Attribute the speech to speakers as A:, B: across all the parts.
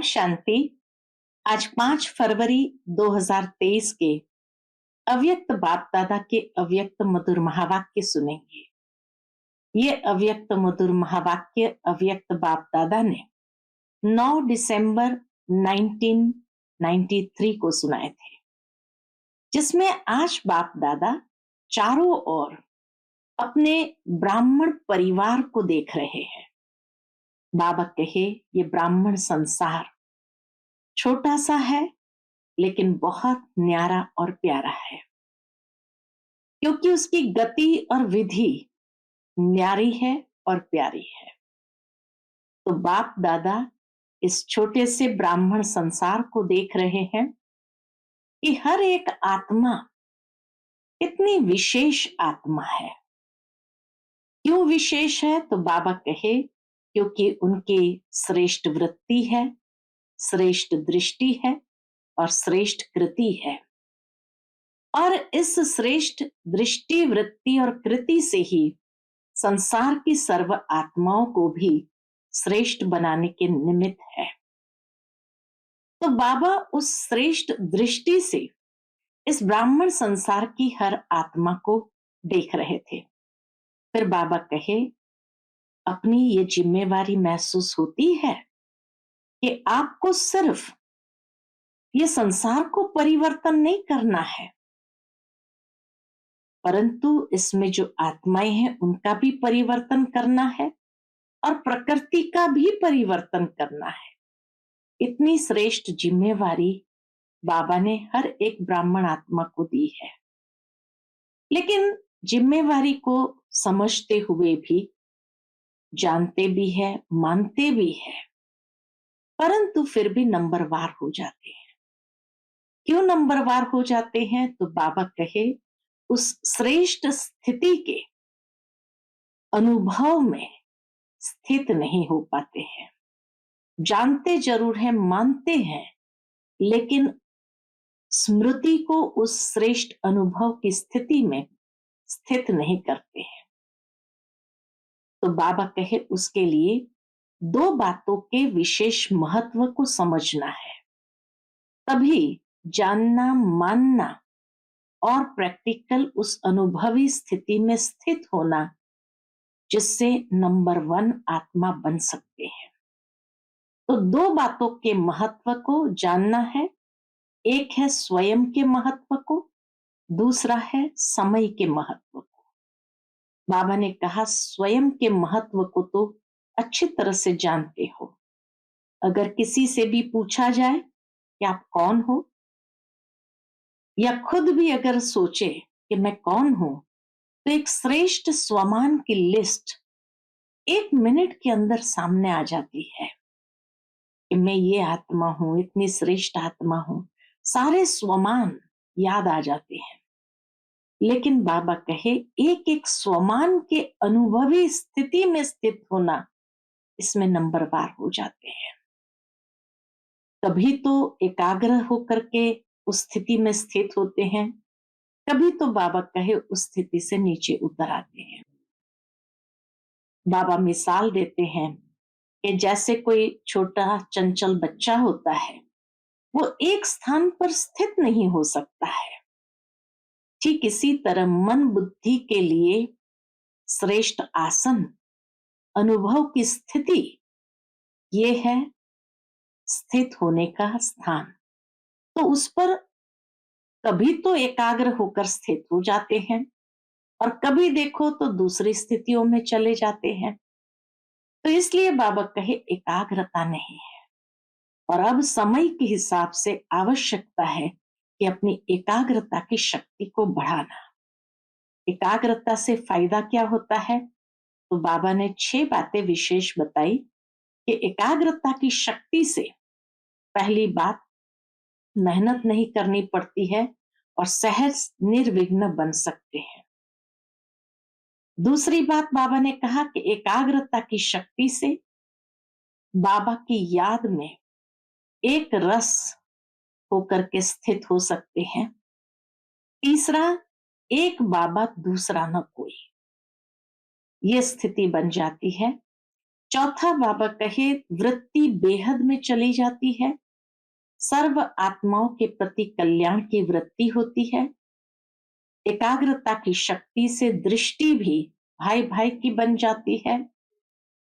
A: ओम शांति। आज 5 फरवरी 2023 के अव्यक्त बाप दादा के अव्यक्त मधुर महावाक्य सुनेंगे। ये अव्यक्त मधुर महावाक्य अव्यक्त बाप दादा ने 9 दिसंबर 1993 को सुनाए थे, जिसमें आज बाप दादा चारों ओर अपने ब्राह्मण परिवार को देख रहे हैं। बाबा कहे ये ब्राह्मण संसार छोटा सा है लेकिन बहुत न्यारा और प्यारा है, क्योंकि उसकी गति और विधि न्यारी है और प्यारी है। तो बाप दादा इस छोटे से ब्राह्मण संसार को देख रहे हैं कि हर एक आत्मा इतनी विशेष आत्मा है। क्यों विशेष है? तो बाबा कहे क्योंकि उनकी श्रेष्ठ वृत्ति है, श्रेष्ठ दृष्टि है और श्रेष्ठ कृति है। और इस श्रेष्ठ दृष्टि, वृत्ति और कृति से ही संसार की सर्व आत्माओं को भी श्रेष्ठ बनाने के निमित्त है। तो बाबा उस श्रेष्ठ दृष्टि से इस ब्राह्मण संसार की हर आत्मा को देख रहे थे। फिर बाबा कहे अपनी ये जिम्मेवारी महसूस होती है कि आपको सिर्फ ये संसार को परिवर्तन नहीं करना है, परंतु इसमें जो आत्माएं हैं उनका भी परिवर्तन करना है और प्रकृति का भी परिवर्तन करना है। इतनी श्रेष्ठ जिम्मेवारी बाबा ने हर एक ब्राह्मण आत्मा को दी है। लेकिन जिम्मेवारी को समझते हुए भी, जानते भी है, मानते भी है, परंतु फिर भी नंबरवार हो जाते हैं। क्यों नंबरवार हो जाते हैं? तो बाबा कहे उस श्रेष्ठ स्थिति के अनुभव में स्थित नहीं हो पाते हैं। जानते जरूर हैं, मानते हैं, लेकिन स्मृति को उस श्रेष्ठ अनुभव की स्थिति में स्थित नहीं करते हैं। तो बाबा कहे उसके लिए 2 बातों के विशेष महत्व को समझना है, तभी जानना, मानना और प्रैक्टिकल उस अनुभवी स्थिति में स्थित होना, जिससे नंबर 1 आत्मा बन सकते हैं। तो 2 बातों के महत्व को जानना है। एक है स्वयं के महत्व को, दूसरा है समय के महत्व को। बाबा ने कहा स्वयं के महत्व को तो अच्छी तरह से जानते हो। अगर किसी से भी पूछा जाए कि आप कौन हो, या खुद भी अगर सोचे कि मैं कौन हूं, तो एक श्रेष्ठ स्वमान की लिस्ट 1 मिनट के अंदर सामने आ जाती है कि मैं ये आत्मा हूं, इतनी श्रेष्ठ आत्मा हूं। सारे स्वमान याद आ जाते हैं। लेकिन बाबा कहे एक एक स्वमान के अनुभवी स्थिति में स्थित होना, इसमें नंबरवार हो जाते हैं। कभी तो एकाग्र होकर के उस स्थिति में स्थित होते हैं, कभी तो बाबा कहे उस स्थिति से नीचे उतर आते हैं। बाबा मिसाल देते हैं कि जैसे कोई छोटा चंचल बच्चा होता है, वो एक स्थान पर स्थित नहीं हो सकता है। ठीक इसी तरह मन बुद्धि के लिए श्रेष्ठ आसन, अनुभव की स्थिति, ये है स्थित होने का स्थान। तो उस पर कभी तो एकाग्र होकर स्थित हो जाते हैं और कभी देखो तो दूसरी स्थितियों में चले जाते हैं। तो इसलिए बाबा कहे एकाग्रता नहीं है। और अब समय के हिसाब से आवश्यकता है कि अपनी एकाग्रता की शक्ति को बढ़ाना। एकाग्रता से फायदा क्या होता है? तो बाबा ने 6 बातें विशेष बताई कि एकाग्रता की शक्ति से पहली बात, मेहनत नहीं करनी पड़ती है और सहज निर्विघ्न बन सकते हैं। दूसरी बात बाबा ने कहा कि एकाग्रता की शक्ति से बाबा की याद में एक रस होकर के स्थित हो सकते हैं। तीसरा, एक बाबा दूसरा न कोई, ये स्थिति बन जाती है। चौथा बाबा कहे वृत्ति बेहद में चली जाती है, सर्व आत्माओं के प्रति कल्याण की वृत्ति होती है, एकाग्रता की शक्ति से दृष्टि भी भाई भाई की बन जाती है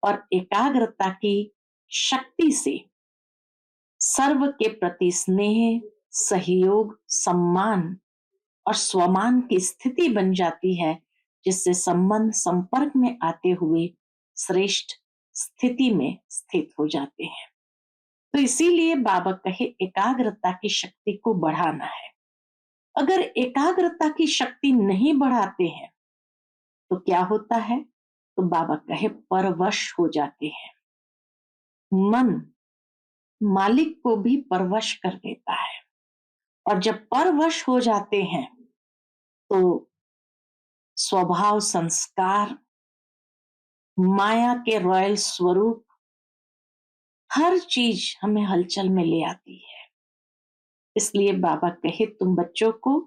A: और एकाग्रता की शक्ति से सर्व के प्रति स्नेह, सहयोग, सम्मान और स्वमान की स्थिति बन जाती है, जिससे संबंध संपर्क में आते हुए श्रेष्ठ स्थिति में स्थित हो जाते हैं। तो इसीलिए बाबा कहे एकाग्रता की शक्ति को बढ़ाना है। अगर एकाग्रता की शक्ति नहीं बढ़ाते हैं तो क्या होता है? तो बाबा कहे परवश हो जाते हैं। मन मालिक को भी परवश कर देता है और जब परवश हो जाते हैं तो स्वभाव, संस्कार, माया के रॉयल स्वरूप, हर चीज हमें हलचल में ले आती है। इसलिए बाबा कहे तुम बच्चों को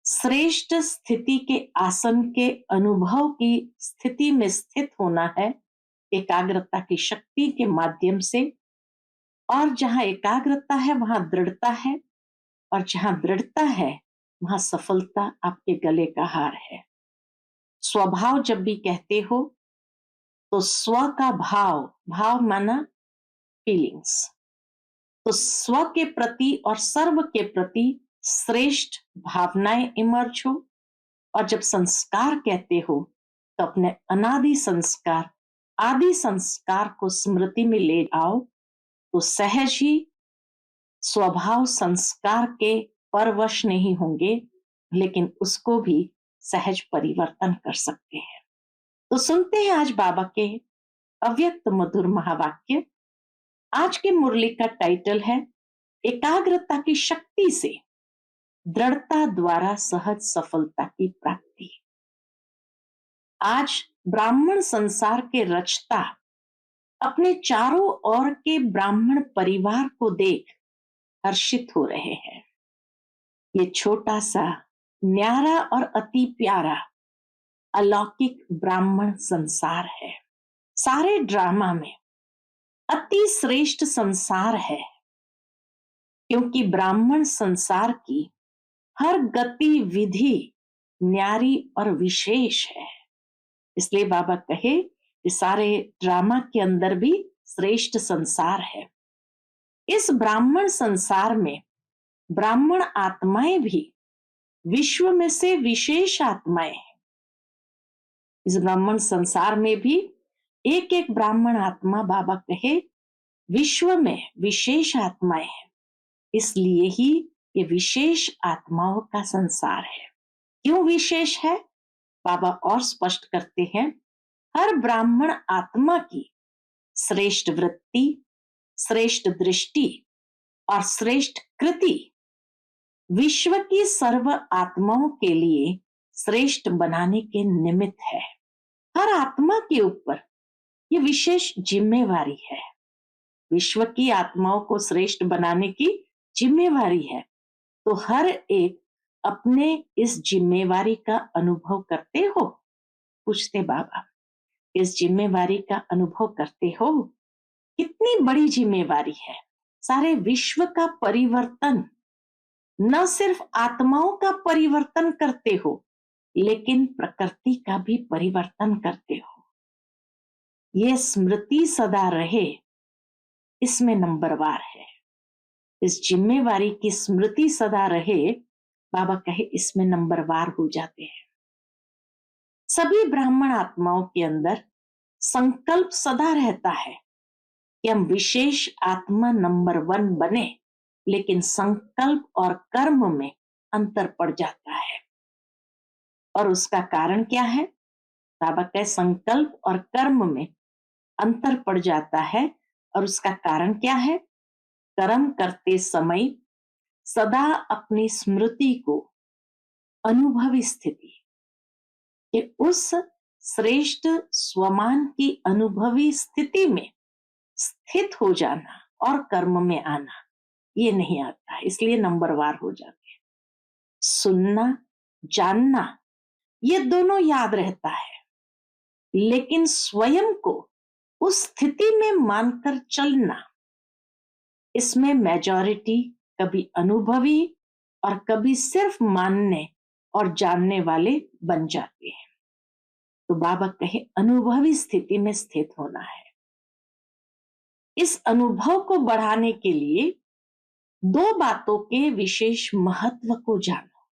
A: श्रेष्ठ स्थिति के आसन के अनुभव की स्थिति में स्थित होना है एकाग्रता की शक्ति के माध्यम से। और जहां एकाग्रता है वहां दृढ़ता है और जहां दृढ़ता है वहां सफलता आपके गले का हार है। स्वभाव जब भी कहते हो तो स्व का भाव, भाव माना फीलिंग्स, तो स्व के प्रति और सर्व के प्रति श्रेष्ठ भावनाएं इमर्ज हो। और जब संस्कार कहते हो तो अपने अनादि संस्कार, आदि संस्कार को स्मृति में ले आओ तो सहज ही स्वभाव संस्कार के परवश नहीं होंगे, लेकिन उसको भी सहज परिवर्तन कर सकते हैं। तो सुनते हैं आज बाबा के अव्यक्त मधुर महावाक्य। आज के मुरली का टाइटल है एकाग्रता की शक्ति से दृढ़ता द्वारा सहज सफलता की प्राप्ति। आज ब्राह्मण संसार के रचता अपने चारों ओर के ब्राह्मण परिवार को देख हर्षित हो रहे हैं। ये छोटा सा न्यारा और अति प्यारा अलौकिक ब्राह्मण संसार है। सारे ड्रामा में अति श्रेष्ठ संसार है, क्योंकि ब्राह्मण संसार की हर गतिविधि न्यारी और विशेष है। इसलिए बाबा कहे कि सारे ड्रामा के अंदर भी श्रेष्ठ संसार है। इस ब्राह्मण संसार में ब्राह्मण आत्माएं भी विश्व में से विशेष आत्माएं हैं। इस ब्राह्मण संसार में भी एक एक ब्राह्मण आत्मा बाबा कहे विश्व में विशेष आत्माएं हैं। इसलिए ही ये विशेष आत्माओं का संसार है। क्यों विशेष है? बाबा और स्पष्ट करते हैं, हर ब्राह्मण आत्मा की श्रेष्ठ वृत्ति, श्रेष्ठ दृष्टि और श्रेष्ठ कृति विश्व की सर्व आत्माओं के लिए श्रेष्ठ बनाने के निमित्त है। हर आत्मा के ऊपर ये विशेष जिम्मेवारी है। विश्व की आत्माओं को श्रेष्ठ बनाने की जिम्मेवारी है। तो हर एक अपने इस जिम्मेवारी का अनुभव करते हो? पूछते बाबा, इस जिम्मेवारी का अनुभव करते हो? कितनी बड़ी जिम्मेवारी है। सारे विश्व का परिवर्तन, न सिर्फ आत्माओं का परिवर्तन करते हो, लेकिन प्रकृति का भी परिवर्तन करते हो। ये स्मृति सदा रहे, इसमें नंबरवार है। इस जिम्मेवारी की स्मृति सदा रहे, बाबा कहे इसमें नंबरवार हो जाते हैं। सभी ब्राह्मण आत्माओं के अंदर संकल्प सदा रहता है कि हम विशेष आत्मा नंबर 1 बने, लेकिन संकल्प और कर्म में अंतर पड़ जाता है। और उसका कारण क्या है? बाबा कहे संकल्प और कर्म में अंतर पड़ जाता है और उसका कारण क्या है? कर्म करते समय सदा अपनी स्मृति को अनुभवी स्थिति कि उस श्रेष्ठ स्वमान की अनुभवी स्थिति में स्थित हो जाना और कर्म में आना, ये नहीं आता है। इसलिए नंबरवार हो जाते हैं। सुनना, जानना, ये दोनों याद रहता है, लेकिन स्वयं को उस स्थिति में मानकर चलना, इसमें मेजॉरिटी कभी अनुभवी और कभी सिर्फ मानने और जानने वाले बन जाते हैं। तो बाबा कहे अनुभवी स्थिति में स्थित होना है। इस अनुभव को बढ़ाने के लिए दो बातों के विशेष महत्व को जानो।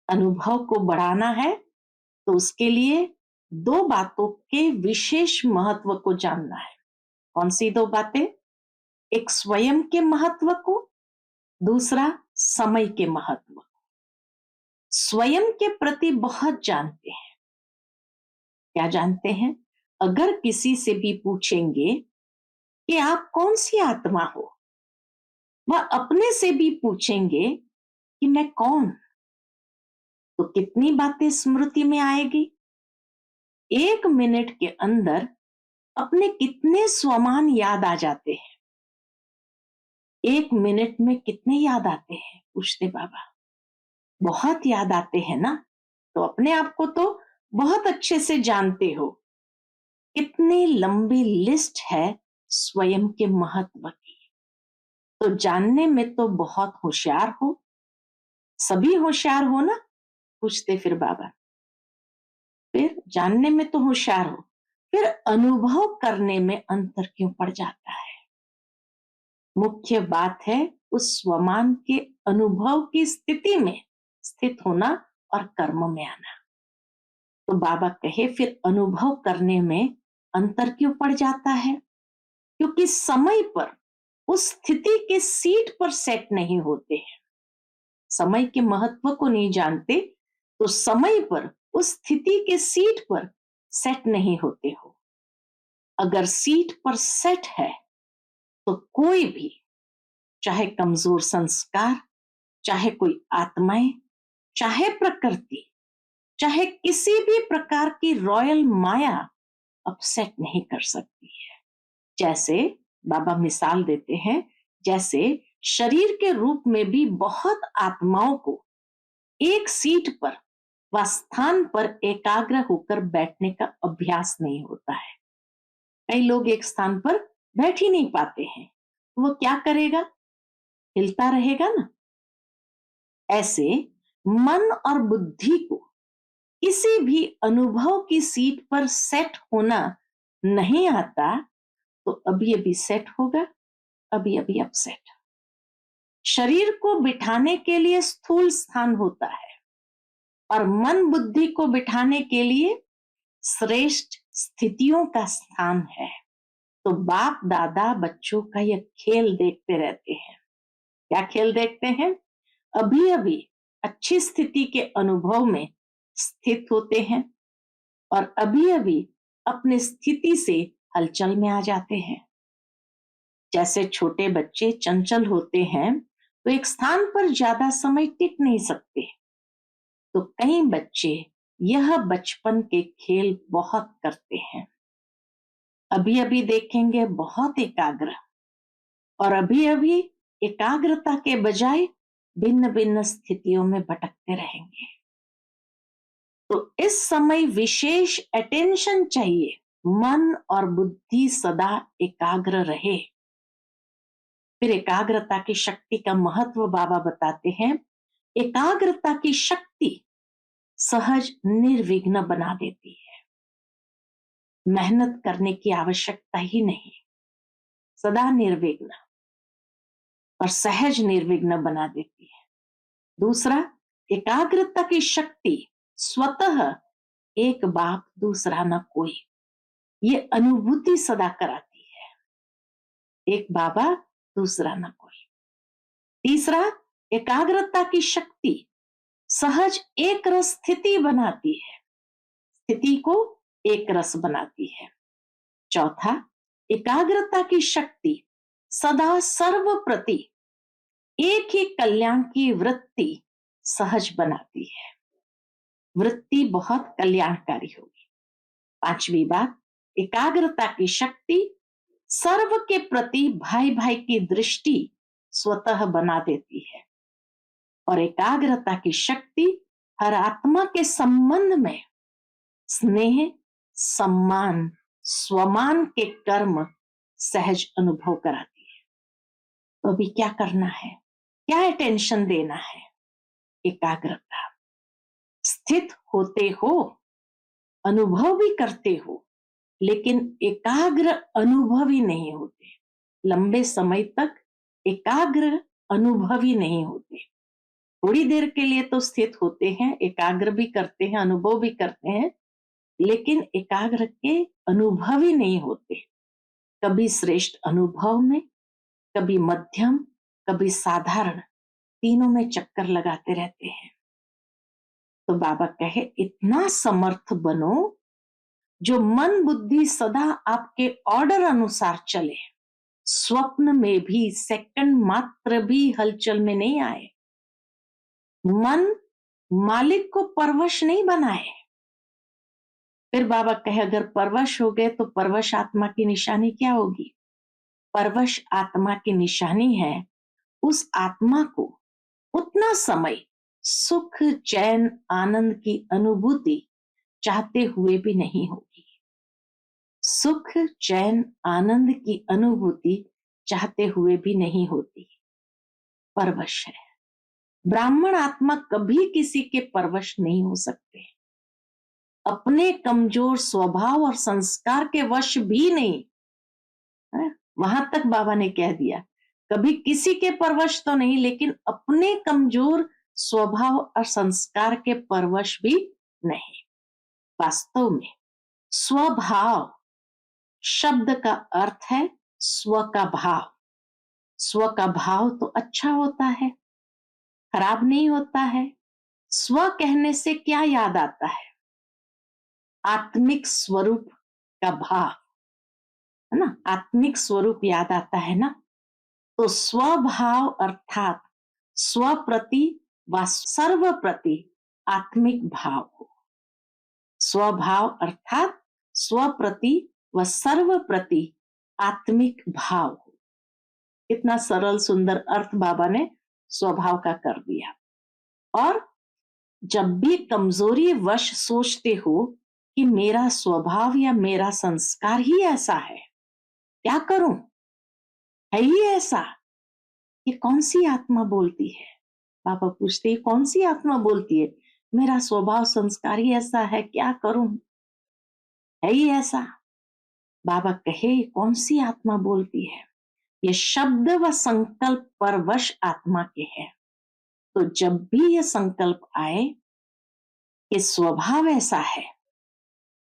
A: अनुभव को बढ़ाना है तो उसके लिए दो बातों के विशेष महत्व को जानना है। कौन सी दो बातें? एक स्वयं के महत्व को, दूसरा समय के महत्व को। स्वयं के प्रति बहुत जानते हैं। क्या जानते हैं? अगर किसी से भी पूछेंगे कि आप कौन सी आत्मा हो, वह अपने से भी पूछेंगे कि मैं कौन, तो कितनी बातें स्मृति में आएगी? 1 मिनट के अंदर अपने कितने स्वमान याद आ जाते हैं? 1 मिनट में कितने याद आते हैं? पूछते बाबा। बहुत याद आते हैं ना? तो अपने आप को तो बहुत अच्छे से जानते हो। कितनी लंबी लिस्ट है स्वयं के महत्व की। तो जानने में तो बहुत होशियार हो। सभी होशियार हो ना? पूछते फिर बाबा। फिर जानने में तो होशियार हो, फिर अनुभव करने में अंतर क्यों पड़ जाता है? मुख्य बात है उस स्वमान के अनुभव की स्थिति में स्थित होना और कर्म में आना। तो बाबा कहे फिर अनुभव करने में अंतर क्यों पड़ जाता है? क्योंकि समय पर उस स्थिति के सीट पर सेट नहीं होते हैं। समय के महत्व को नहीं जानते तो समय पर उस स्थिति के सीट पर सेट नहीं होते हो। अगर सीट पर सेट है तो कोई भी, चाहे कमजोर संस्कार, चाहे कोई आत्माएं, चाहे प्रकृति, चाहे किसी भी प्रकार की रॉयल माया अपसेट नहीं कर सकती है। जैसे बाबा मिसाल देते हैं, जैसे शरीर के रूप में भी बहुत आत्माओं को एक सीट पर व स्थान पर एकाग्र होकर बैठने का अभ्यास नहीं होता है। कई लोग एक स्थान पर बैठ ही नहीं पाते हैं, वो क्या करेगा? हिलता रहेगा ना। ऐसे मन और बुद्धि को किसी भी अनुभव की सीट पर सेट होना नहीं आता तो अभी अभी सेट होगा, अभी अभी अपसेट। शरीर को बिठाने के लिए स्थूल स्थान होता है और मन बुद्धि को बिठाने के लिए श्रेष्ठ स्थितियों का स्थान है। तो बाप दादा बच्चों का यह खेल देखते रहते हैं। क्या खेल देखते हैं? अभी अभी अच्छी स्थिति के अनुभव में स्थित होते हैं और अभी अभी अपनी स्थिति से हलचल में आ जाते हैं। जैसे छोटे बच्चे चंचल होते हैं तो एक स्थान पर ज्यादा समय टिक नहीं सकते, तो कई बच्चे यह बचपन के खेल बहुत करते हैं। अभी अभी देखेंगे बहुत एकाग्र, और अभी अभी एकाग्रता के बजाय भिन्न भिन्न स्थितियों में भटकते रहेंगे। तो इस समय विशेष अटेंशन चाहिए, मन और बुद्धि सदा एकाग्र रहे। फिर एकाग्रता की शक्ति का महत्व बाबा बताते हैं। एकाग्रता की शक्ति सहज निर्विघ्न बना देती है। मेहनत करने की आवश्यकता ही नहीं, सदा निर्विघ्न और सहज निर्विघ्न बना देती है। दूसरा, एकाग्रता की शक्ति स्वतः एक बाप दूसरा न कोई, ये अनुभूति सदा कराती है। एक बाबा दूसरा न कोई। तीसरा, एकाग्रता की शक्ति सहज एक रस स्थिति बनाती है, स्थिति को एक रस बनाती है। चौथा, एकाग्रता की शक्ति सदा सर्व प्रति एक ही कल्याण की वृत्ति सहज बनाती है। वृत्ति बहुत कल्याणकारी होगी। पांचवी बात, एकाग्रता की शक्ति सर्व के प्रति भाई भाई की दृष्टि स्वतः बना देती है और एकाग्रता की शक्ति हर आत्मा के संबंध में स्नेह, सम्मान, स्वमान के कर्म सहज अनुभव कराती है। तो अभी क्या करना है, क्या अटेंशन देना है? एकाग्रता। स्थित होते हो, अनुभव भी करते हो, लेकिन एकाग्र अनुभवी नहीं होते। लंबे समय तक एकाग्र अनुभवी नहीं होते। थोड़ी देर के लिए तो स्थित होते हैं, एकाग्र भी करते हैं, अनुभव भी करते हैं, लेकिन एकाग्र के अनुभवी नहीं होते। कभी श्रेष्ठ अनुभव में, कभी मध्यम, कभी साधारण, तीनों में चक्कर लगाते रहते हैं। तो बाबा कहे इतना समर्थ बनो जो मन बुद्धि सदा आपके ऑर्डर अनुसार चले, स्वप्न में भी सेकंड मात्र भी हलचल में नहीं आए, मन मालिक को परवश नहीं बनाए। फिर बाबा कहे अगर परवश हो गए तो परवश आत्मा की निशानी क्या होगी? परवश आत्मा की निशानी है उस आत्मा को उतना समय सुख चैन आनंद की अनुभूति चाहते हुए भी नहीं होगी। सुख चैन आनंद की अनुभूति चाहते हुए भी नहीं होती, परवश है। ब्राह्मण आत्मा कभी किसी के परवश नहीं हो सकते, अपने कमजोर स्वभाव और संस्कार के वश भी नहीं है? वहां तक बाबा ने कह दिया, कभी किसी के परवश तो नहीं, लेकिन अपने कमजोर स्वभाव और संस्कार के परवश भी नहीं। वास्तव में स्वभाव शब्द का अर्थ है स्व का भाव। स्व का भाव तो अच्छा होता है, खराब नहीं होता है। स्व कहने से क्या याद आता है? आत्मिक स्वरूप का भाव, है ना? आत्मिक स्वरूप याद आता है ना? तो स्वभाव अर्थात स्व प्रति व सर्व प्रति आत्मिक भाव हो। स्वभाव अर्थात स्व प्रति व सर्व प्रति आत्मिक भाव हो। कितना सरल सुंदर अर्थ बाबा ने स्वभाव का कर दिया। और जब भी कमजोरी वश सोचते हो कि मेरा स्वभाव या मेरा संस्कार ही ऐसा है, क्या करूं, है ही ऐसा, ये कौन सी आत्मा बोलती है? पापा पूछते हैं कौन सी आत्मा बोलती है? मेरा स्वभाव संस्कार ही ऐसा है, क्या करूं, है ही ऐसा। बाबा कहे कौन सी आत्मा बोलती है? ये शब्द व संकल्प परवश आत्मा के हैं। तो जब भी ये संकल्प आए कि स्वभाव ऐसा है,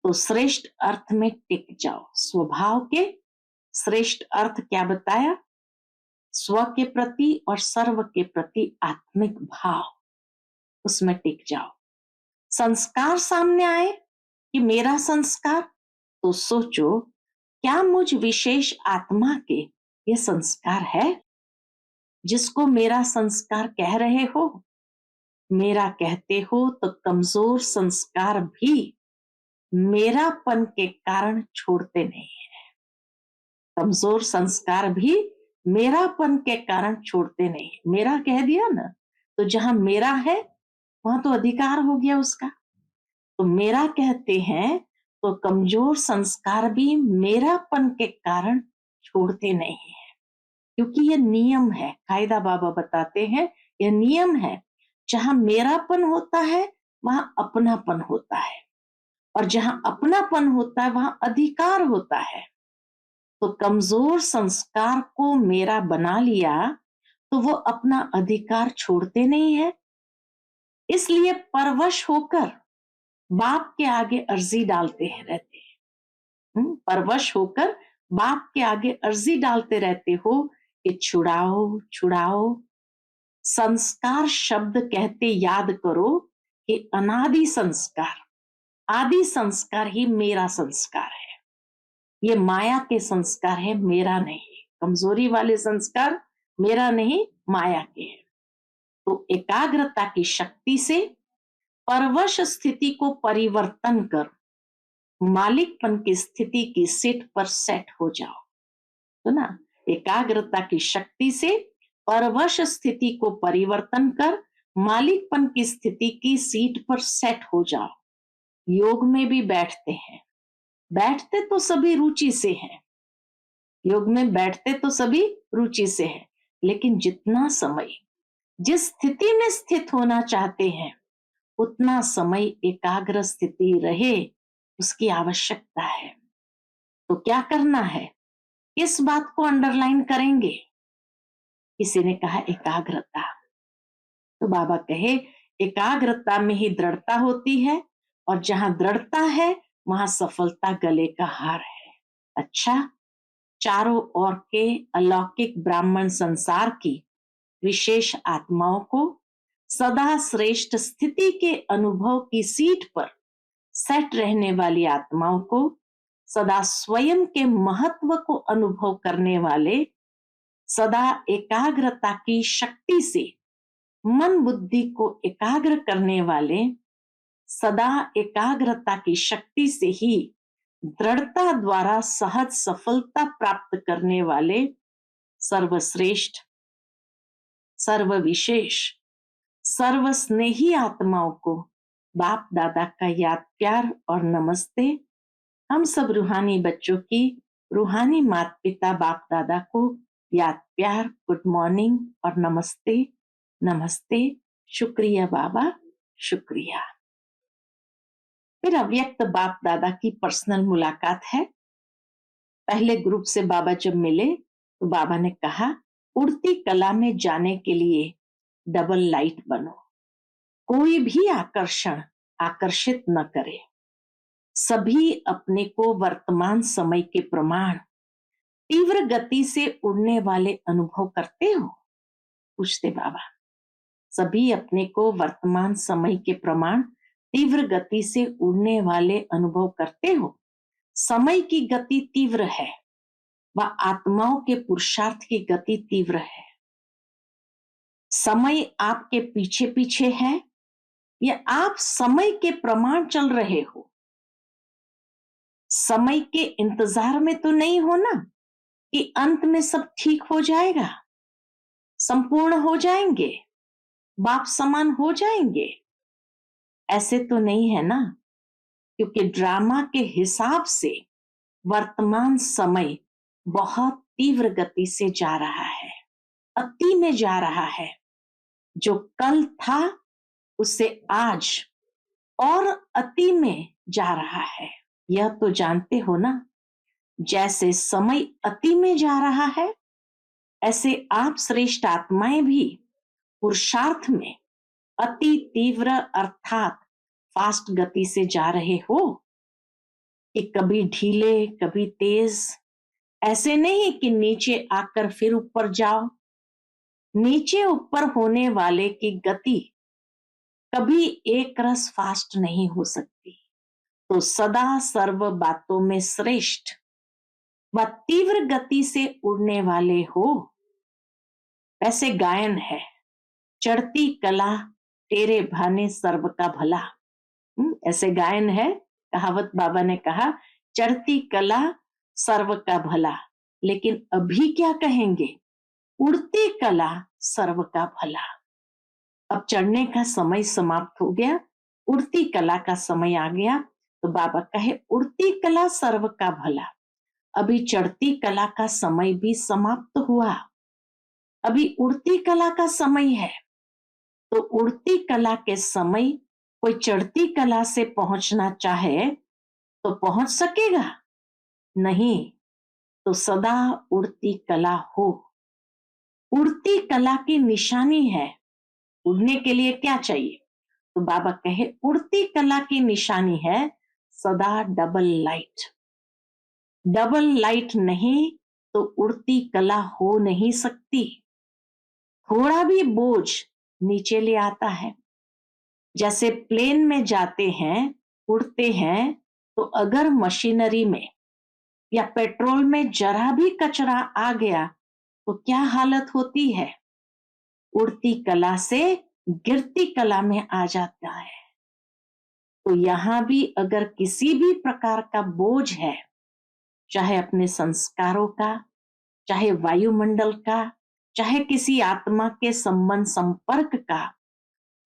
A: तो श्रेष्ठ अर्थ में टिक जाओ। स्वभाव के श्रेष्ठ अर्थ क्या बताया? स्व के प्रति और सर्व के प्रति आत्मिक भाव, उसमें टिक जाओ। संस्कार सामने आए कि मेरा संस्कार, तो सोचो क्या मुझ विशेष आत्मा के ये संस्कार है जिसको मेरा संस्कार कह रहे हो? मेरा कहते हो तो कमजोर संस्कार भी मेरापन के कारण छोड़ते नहीं है। कमजोर संस्कार भी मेरापन के कारण छोड़ते नहीं। मेरा कह दिया ना, तो जहां मेरा है वहां तो अधिकार हो गया उसका। तो मेरा कहते हैं तो कमजोर संस्कार भी मेरापन के कारण छोड़ते नहीं है, क्योंकि ये नियम है। कायदा बाबा बताते हैं यह नियम है, जहां मेरापन होता है वहां अपनापन होता है, और जहां अपनापन होता है वहां अधिकार होता है। तो कमजोर संस्कार को मेरा बना लिया तो वो अपना अधिकार छोड़ते नहीं है। इसलिए परवश होकर बाप के आगे अर्जी डालते हैं रहते हैं। परवश होकर बाप के आगे अर्जी डालते रहते हो कि छुड़ाओ छुड़ाओ। संस्कार शब्द कहते याद करो कि अनादि संस्कार, आदि संस्कार ही मेरा संस्कार है। ये माया के संस्कार है, मेरा नहीं। कमजोरी वाले संस्कार मेरा नहीं, माया के हैं। तो एकाग्रता की शक्ति से परवश स्थिति को परिवर्तन कर मालिकपन की स्थिति की सीट पर सेट हो जाओ। तो ना, एकाग्रता की शक्ति से परवश स्थिति को परिवर्तन कर मालिकपन की स्थिति की सीट पर सेट हो जाओ। योग में भी बैठते हैं, बैठते तो सभी रुचि से हैं, योग में बैठते तो सभी रुचि से हैं, लेकिन जितना समय जिस स्थिति में स्थित होना चाहते हैं उतना समय एकाग्र स्थिति रहे, उसकी आवश्यकता है। तो क्या करना है, इस बात को अंडरलाइन करेंगे। किसी ने कहा एकाग्रता, तो बाबा कहे एकाग्रता में ही दृढ़ता होती है, और जहां दृढ़ता है वहां सफलता गले का हार है। अच्छा, चारों ओर के अलौकिक ब्राह्मण संसार की विशेष आत्माओं को सदा श्रेष्ठ स्थिति के अनुभव की सीट पर सेट रहने वाली आत्माओं को, सदा स्वयं के महत्व को अनुभव करने वाले, सदा एकाग्रता की शक्ति से मन बुद्धि को एकाग्र करने वाले, सदा एकाग्रता की शक्ति से ही दृढ़ता द्वारा सहज सफलता प्राप्त करने वाले सर्वश्रेष्ठ, सर्वविशेष, सर्वस्नेही आत्माओं को बाप दादा का याद प्यार और नमस्ते। हम सब रूहानी बच्चों की रूहानी माता पिता बाप दादा को याद प्यार, गुड मॉर्निंग और नमस्ते। नमस्ते, शुक्रिया बाबा, शुक्रिया। फिर अव्यक्त बाप दादा की पर्सनल मुलाकात है। पहले ग्रुप से बाबा जब मिले तो बाबा ने कहा, उड़ती कला में जाने के लिए डबल लाइट बनो, कोई भी आकर्षण आकर्षित न करे, सभी अपने को वर्तमान समय के प्रमाण तीव्र गति से उड़ने वाले अनुभव करते हो? पूछते बाबा। सभी अपने को वर्तमान समय के प्रमाण तीव्र गति से उड़ने वाले अनुभव करते हो? समय की गति तीव्र है, वह आत्माओं के पुरुषार्थ की गति तीव्र है। समय आपके पीछे पीछे है या आप समय के प्रमाण चल रहे हो? समय के इंतजार में तो नहीं हो ना कि अंत में सब ठीक हो जाएगा, संपूर्ण हो जाएंगे, बाप समान हो जाएंगे। ऐसे तो नहीं है ना, क्योंकि ड्रामा के हिसाब से वर्तमान समय बहुत तीव्र गति से जा रहा है, अति में जा रहा है। जो कल था उससे आज और अति में जा रहा है, यह तो जानते हो ना। जैसे समय अति में जा रहा है, ऐसे आप श्रेष्ठ आत्माएं भी पुरुषार्थ में अति तीव्र अर्थात फास्ट गति से जा रहे हो, कि कभी ढीले कभी तेज। ऐसे नहीं कि नीचे आकर फिर ऊपर जाओ। नीचे ऊपर होने वाले की गति कभी एक रस फास्ट नहीं हो सकती। तो सदा सर्व बातों में श्रेष्ठ व तीव्र गति से उड़ने वाले हो। वैसे गायन है, चढ़ती कला तेरे भाने सर्व का भला। ऐसे गायन है, कहावत बाबा ने कहा, चढ़ती कला सर्व का भला। लेकिन अभी क्या कहेंगे, उड़ती कला सर्व का भला। अब चढ़ने का समय समाप्त हो गया, उड़ती कला का समय आ गया। तो बाबा कहे उड़ती कला सर्व का भला। अभी चढ़ती कला का समय भी समाप्त हुआ, अभी उड़ती कला का समय है। तो उड़ती कला के समय कोई चढ़ती कला से पहुंचना चाहे तो पहुंच सकेगा नहीं। तो सदा उड़ती कला हो। उड़ती कला की निशानी है। उड़ने के लिए क्या चाहिए? तो बाबा कहे उड़ती कला की निशानी है सदा डबल लाइट। डबल लाइट नहीं तो उड़ती कला हो नहीं सकती। थोड़ा भी बोझ नीचे ले आता है। जैसे प्लेन में जाते हैं, उड़ते हैं, तो अगर मशीनरी में या पेट्रोल में जरा भी कचरा आ गया तो क्या हालत होती है? उड़ती कला से गिरती कला में आ जाता है। तो यहां भी अगर किसी भी प्रकार का बोझ है, चाहे अपने संस्कारों का, चाहे वायुमंडल का, चाहे किसी आत्मा के संबंध संपर्क का,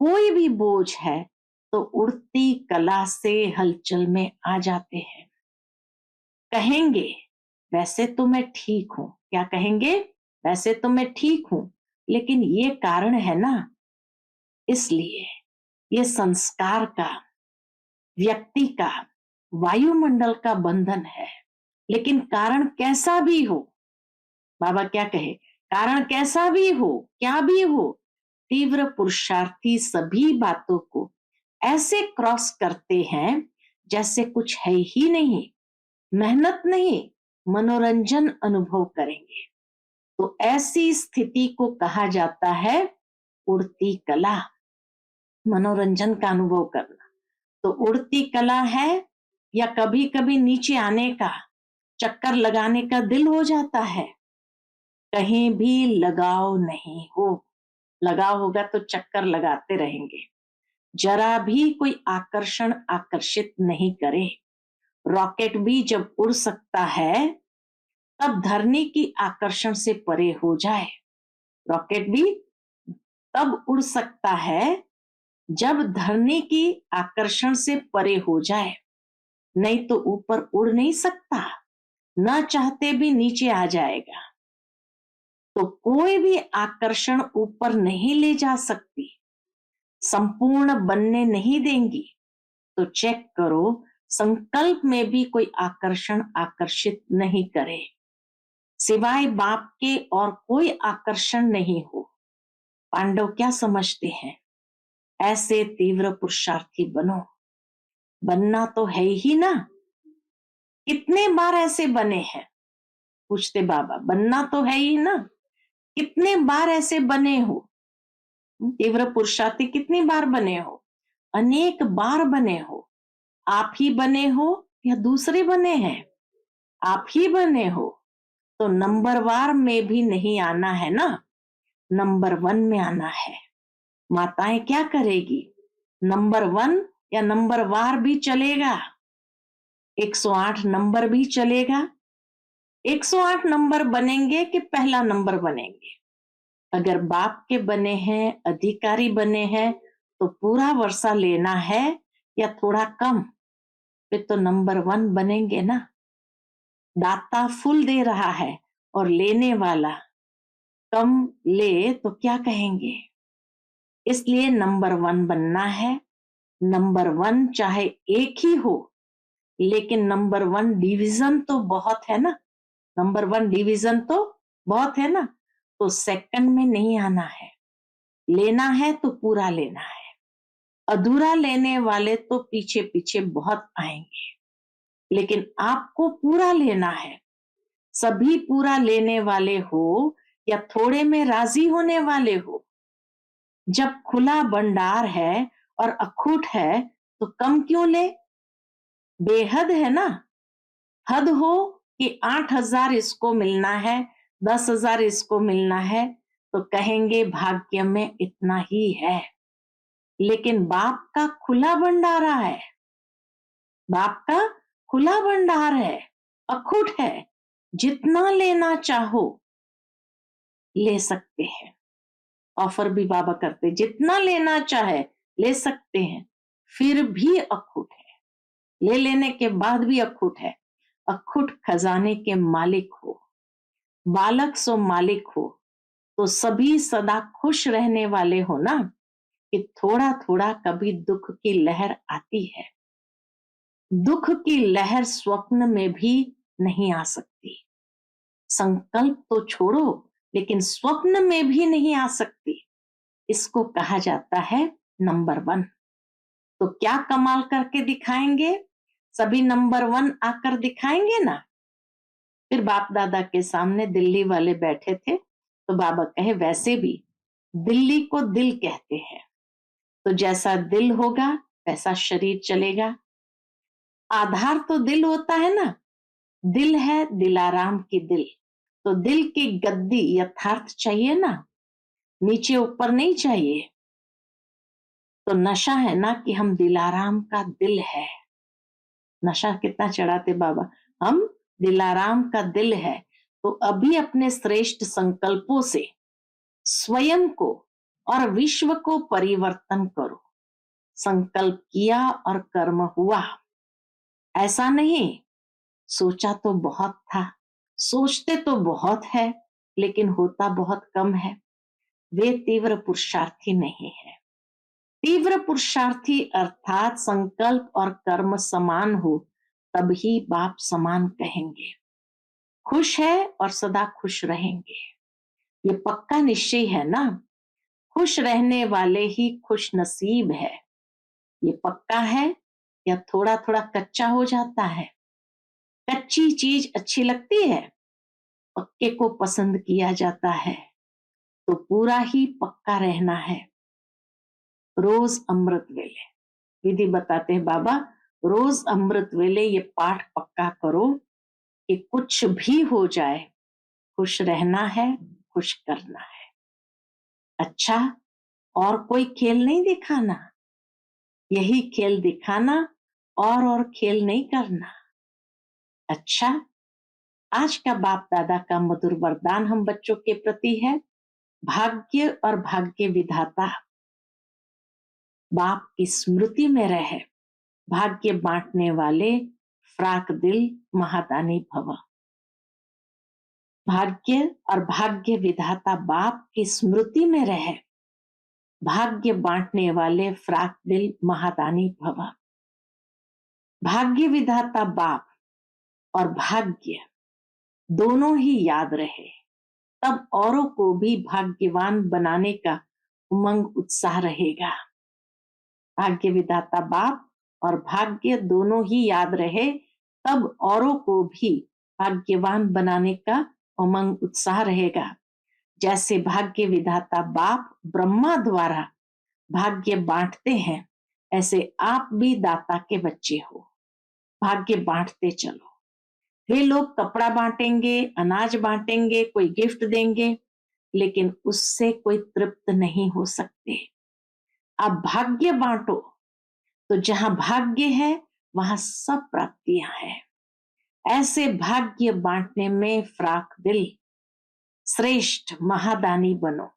A: कोई भी बोझ है, तो उड़ती कला से हलचल में आ जाते हैं। कहेंगे वैसे तो मैं ठीक हूं, क्या कहेंगे? वैसे तो मैं ठीक हूं, लेकिन ये कारण है ना, इसलिए ये संस्कार का, व्यक्ति का, वायुमंडल का बंधन है। लेकिन कारण कैसा भी हो, बाबा क्या कहे, कारण कैसा भी हो, क्या भी हो, तीव्र पुरुषार्थी सभी बातों को ऐसे क्रॉस करते हैं जैसे कुछ है ही नहीं, मेहनत नहीं, मनोरंजन अनुभव करेंगे। तो ऐसी स्थिति को कहा जाता है उड़ती कला, मनोरंजन का अनुभव करना। तो उड़ती कला है, या कभी कभी नीचे आने का, चक्कर लगाने का दिल हो जाता है, कहीं भी लगाव नहीं हो। लगाव होगा तो चक्कर लगाते रहेंगे, जरा भी कोई आकर्षण आकर्षित नहीं करे। रॉकेट भी जब उड़ सकता है तब धरनी की आकर्षण से परे हो जाए। रॉकेट भी तब उड़ सकता है जब धरनी की आकर्षण से परे हो जाए, नहीं तो ऊपर उड़ नहीं सकता, न चाहते भी नीचे आ जाएगा। तो कोई भी आकर्षण ऊपर नहीं ले जा सकती, संपूर्ण बनने नहीं देंगी। तो चेक करो, संकल्प में भी कोई आकर्षण आकर्षित नहीं करे, सिवाय बाप के और कोई आकर्षण नहीं हो। पांडव क्या समझते हैं? ऐसे तीव्र पुरुषार्थी बनो। बनना तो है ही ना, कितने बार ऐसे बने हैं? पूछते बाबा, बनना तो है ही ना, कितने बार ऐसे बने हो? तीव्र पुरुषार्थी कितनी बार बने हो? अनेक बार बने हो। आप ही बने हो या दूसरे बने हैं? आप ही बने हो। तो नंबर वार में भी नहीं आना है ना, नंबर वन में आना है। माताएं क्या करेगी? नंबर वन या नंबर वार भी चलेगा, 108 नंबर भी चलेगा। 108 नंबर बनेंगे कि पहला नंबर बनेंगे? अगर बाप के बने हैं, अधिकारी बने हैं, तो पूरा वर्षा लेना है या थोड़ा कम? फिर तो नंबर वन बनेंगे ना। दाता फुल दे रहा है और लेने वाला कम ले तो क्या कहेंगे? इसलिए नंबर वन बनना है। नंबर वन चाहे एक ही हो, लेकिन नंबर वन डिवीजन तो बहुत है ना, नंबर वन डिवीजन तो बहुत है ना। तो सेकंड में नहीं आना है, लेना है तो पूरा लेना है। अधूरा लेने वाले तो पीछे पीछे बहुत आएंगे, लेकिन आपको पूरा लेना है। सभी पूरा लेने वाले हो या थोड़े में राजी होने वाले हो? जब खुला भंडार है और अखूट है तो कम क्यों ले? बेहद है ना। हद हो कि 8,000 इसको मिलना है, 10,000 इसको मिलना है, तो कहेंगे भाग्य में इतना ही है। लेकिन बाप का खुला भंडारा है, बाप का खुला भंडार है, अखूट है, जितना लेना चाहो ले सकते हैं। ऑफर भी बाबा करते, जितना लेना चाहे ले सकते हैं, फिर भी अखूट है, ले लेने के बाद भी अखूट है। अखूट खजाने के मालिक हो, बालक सो मालिक हो, तो सभी सदा खुश रहने वाले हो ना, कि थोड़ा थोड़ा कभी दुख की लहर आती है। दुख की लहर स्वप्न में भी नहीं आ सकती। संकल्प तो छोड़ो, लेकिन स्वप्न में भी नहीं आ सकती। इसको कहा जाता है नंबर वन। तो क्या कमाल करके दिखाएंगे? सभी नंबर वन आकर दिखाएंगे ना। फिर बाप दादा के सामने दिल्ली वाले बैठे थे, तो बाबा कहे वैसे भी दिल्ली को दिल कहते हैं, तो जैसा दिल होगा वैसा शरीर चलेगा। आधार तो दिल होता है ना, दिल है दिलाराम की दिल, तो दिल की गद्दी यथार्थ चाहिए ना, नीचे ऊपर नहीं चाहिए। तो नशा है ना कि हम दिलाराम का दिल है। नशा कितना चढ़ाते बाबा, हम दिलाराम का दिल है। तो अभी अपने श्रेष्ठ संकल्पों से स्वयं को और विश्व को परिवर्तन करो। संकल्प किया और कर्म हुआ, ऐसा नहीं सोचा तो बहुत था, सोचते तो बहुत है, लेकिन होता बहुत कम है। वे तीव्र पुरुषार्थी नहीं है। तीव्र पुरुषार्थी अर्थात संकल्प और कर्म समान हो तभी बाप समान कहेंगे। खुश है और सदा खुश रहेंगे, ये पक्का निश्चय है ना। खुश रहने वाले ही खुश नसीब है, ये पक्का है या थोड़ा थोड़ा कच्चा हो जाता है। कच्ची चीज अच्छी लगती है, पक्के को पसंद किया जाता है, तो पूरा ही पक्का रहना है। रोज अमृत वेले विधि बताते हैं बाबा, रोज अमृत वेले ये पाठ पक्का करो कि कुछ भी हो जाए, खुश रहना है, खुश करना है। अच्छा, और कोई खेल नहीं दिखाना, यही खेल दिखाना और खेल नहीं करना। अच्छा, आज का बाप दादा का मधुर वरदान हम बच्चों के प्रति है, भाग्य और भाग्य विधाता बाप की स्मृति में रहे, भाग्य बांटने वाले फ्राक दिल महादानी भव। भाग्य और भाग्य विधाता बाप की स्मृति में रहे, भाग्य बांटने वाले फ्राक दिल महादानी भव। भाग्य विधाता बाप और भाग्य दोनों ही याद रहे, तब औरों को भी भाग्यवान बनाने का उमंग उत्साह रहेगा। भाग्य विधाता बाप और भाग्य दोनों ही याद रहे, तब औरों को भी भाग्यवान बनाने का उमंग उत्साह रहेगा। जैसे भाग्य विधाता बाप ब्रह्मा द्वारा भाग्य बांटते हैं, ऐसे आप भी दाता के बच्चे हो, भाग्य बांटते चलो। वे लोग कपड़ा बांटेंगे, अनाज बांटेंगे, कोई गिफ्ट देंगे, लेकिन उससे कोई तृप्त नहीं हो सकते। अब भाग्य बांटो, तो जहां भाग्य है वहां सब प्राप्तियां हैं। ऐसे भाग्य बांटने में फ्राक दिल श्रेष्ठ महादानी बनो,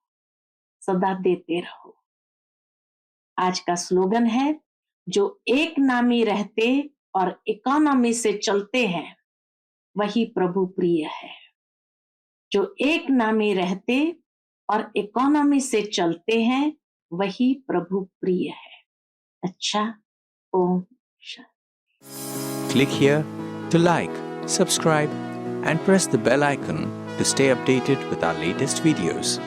A: सदा देते रहो। आज का स्लोगन है, जो एक नामी रहते और इकोनॉमी से चलते हैं वही प्रभु प्रिय है। जो एक नामी रहते और इकोनॉमी से चलते हैं वही प्रभु प्रिय है। अच्छा, Om Shanti.
B: Click here to like, subscribe and press the bell icon to stay updated with our latest videos.